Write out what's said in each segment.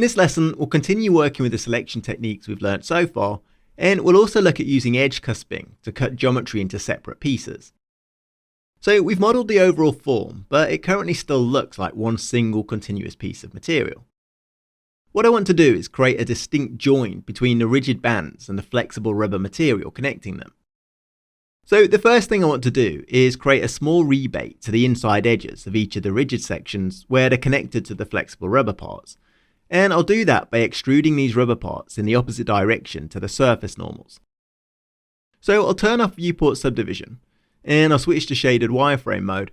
In this lesson, we'll continue working with the selection techniques we've learnt so far, and we'll also look at using edge cusping to cut geometry into separate pieces. So we've modelled the overall form, but it currently still looks like one single continuous piece of material. What I want to do is create a distinct join between the rigid bands and the flexible rubber material connecting them. So the first thing I want to do is create a small rebate to the inside edges of each of the rigid sections where they're connected to the flexible rubber parts. And I'll do that by extruding these rubber parts in the opposite direction to the surface normals. So I'll turn off viewport subdivision, and I'll switch to shaded wireframe mode.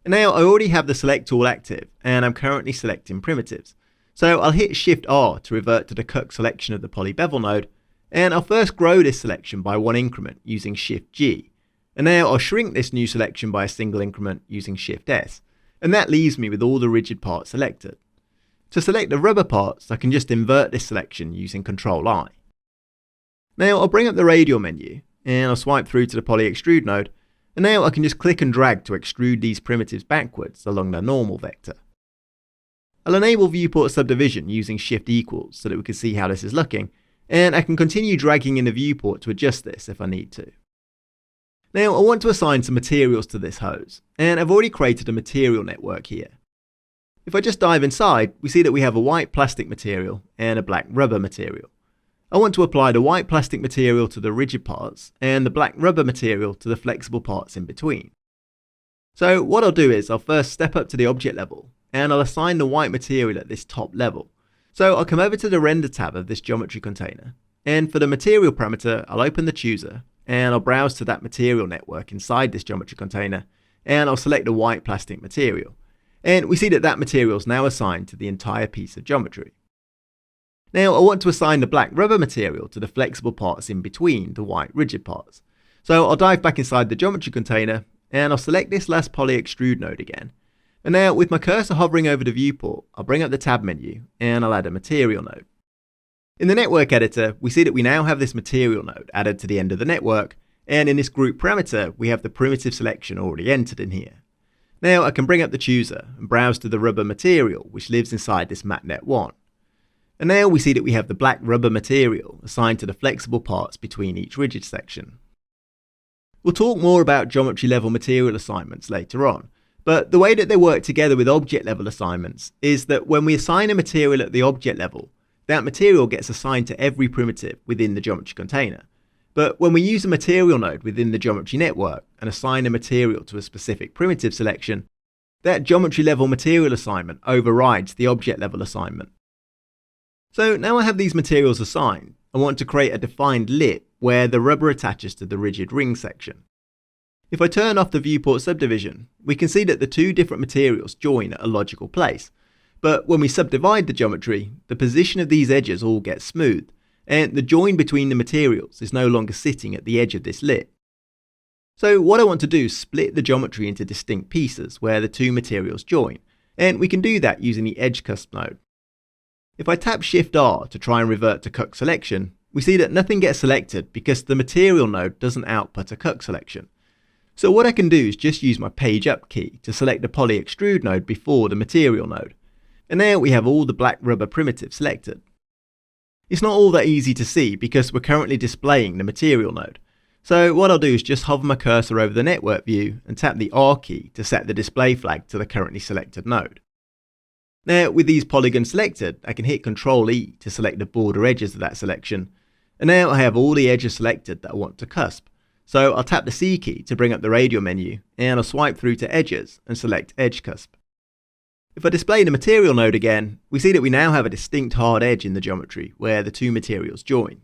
And now I already have the select tool active, and I'm currently selecting primitives. So I'll hit Shift R to revert to the cut selection of the poly bevel node, and I'll first grow this selection by one increment using Shift G. And now I'll shrink this new selection by a single increment using Shift S, and that leaves me with all the rigid parts selected. To select the rubber parts, I can just invert this selection using Ctrl I. Now I'll bring up the radial menu, and I'll swipe through to the poly extrude node, and now I can just click and drag to extrude these primitives backwards along their normal vector. I'll enable viewport subdivision using Shift equals so that we can see how this is looking, and I can continue dragging in the viewport to adjust this if I need to. Now I want to assign some materials to this hose, and I've already created a material network here. If I just dive inside, we see that we have a white plastic material and a black rubber material. I want to apply the white plastic material to the rigid parts and the black rubber material to the flexible parts in between. So what I'll do is I'll first step up to the object level, and I'll assign the white material at this top level. So I'll come over to the render tab of this geometry container, and for the material parameter, I'll open the chooser, and I'll browse to that material network inside this geometry container, and I'll select the white plastic material. And we see that that material is now assigned to the entire piece of geometry. Now I want to assign the black rubber material to the flexible parts in between the white rigid parts. So I'll dive back inside the geometry container, and I'll select this last poly extrude node again. And now with my cursor hovering over the viewport, I'll bring up the tab menu, and I'll add a material node. In the network editor, we see that we now have this material node added to the end of the network, and in this group parameter, we have the primitive selection already entered in here. Now I can bring up the chooser and browse to the rubber material which lives inside this MatNet1. And now we see that we have the black rubber material assigned to the flexible parts between each rigid section. We'll talk more about geometry level material assignments later on, but the way that they work together with object level assignments is that when we assign a material at the object level, that material gets assigned to every primitive within the geometry container. But when we use a material node within the geometry network and assign a material to a specific primitive selection, that geometry level material assignment overrides the object level assignment. So now I have these materials assigned, I want to create a defined lip where the rubber attaches to the rigid ring section. If I turn off the viewport subdivision, we can see that the two different materials join at a logical place. But when we subdivide the geometry, the position of these edges all gets smoothed, and the join between the materials is no longer sitting at the edge of this lip. So what I want to do is split the geometry into distinct pieces where the two materials join, and we can do that using the edge cusp node. If I tap Shift R to try and revert to cut selection, we see that nothing gets selected because the material node doesn't output a cut selection. So what I can do is just use my page up key to select the poly extrude node before the material node. And now we have all the black rubber primitives selected. It's not all that easy to see because we're currently displaying the material node. So what I'll do is just hover my cursor over the network view and tap the R key to set the display flag to the currently selected node. Now with these polygons selected, I can hit Ctrl E to select the border edges of that selection. And now I have all the edges selected that I want to cusp. So I'll tap the C key to bring up the radial menu, and I'll swipe through to edges and select edge cusp. If I display the material node again, we see that we now have a distinct hard edge in the geometry where the two materials join.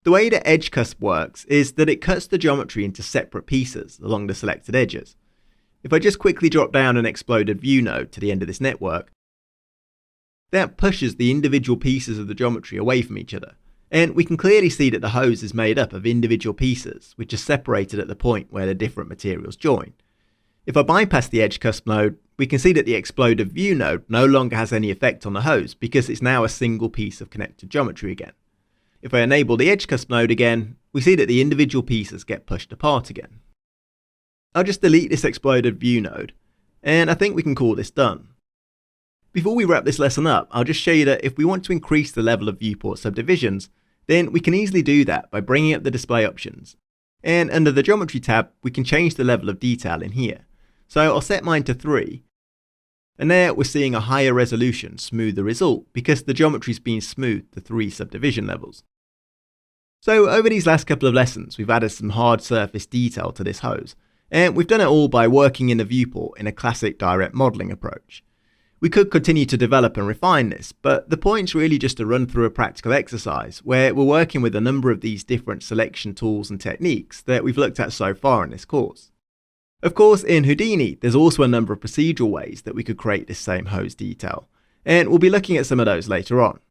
The way that edge cusp works is that it cuts the geometry into separate pieces along the selected edges. If I just quickly drop down an exploded view node to the end of this network, that pushes the individual pieces of the geometry away from each other, and we can clearly see that the hose is made up of individual pieces which are separated at the point where the different materials join. If I bypass the edge cusp node, we can see that the exploded view node no longer has any effect on the hose because it's now a single piece of connected geometry again. If I enable the edge cusp node again, we see that the individual pieces get pushed apart again. I'll just delete this exploded view node, and I think we can call this done. Before we wrap this lesson up, I'll just show you that if we want to increase the level of viewport subdivisions, then we can easily do that by bringing up the display options. And under the Geometry tab, we can change the level of detail in here. So I'll set mine to 3. And there we're seeing a higher resolution, smoother result, because the geometry's been smoothed to 3 subdivision levels. So over these last couple of lessons, we've added some hard surface detail to this hose. And we've done it all by working in the viewport in a classic direct modelling approach. We could continue to develop and refine this, but the point's really just to run through a practical exercise where we're working with a number of these different selection tools and techniques that we've looked at so far in this course. Of course, in Houdini, there's also a number of procedural ways that we could create this same hose detail, and we'll be looking at some of those later on.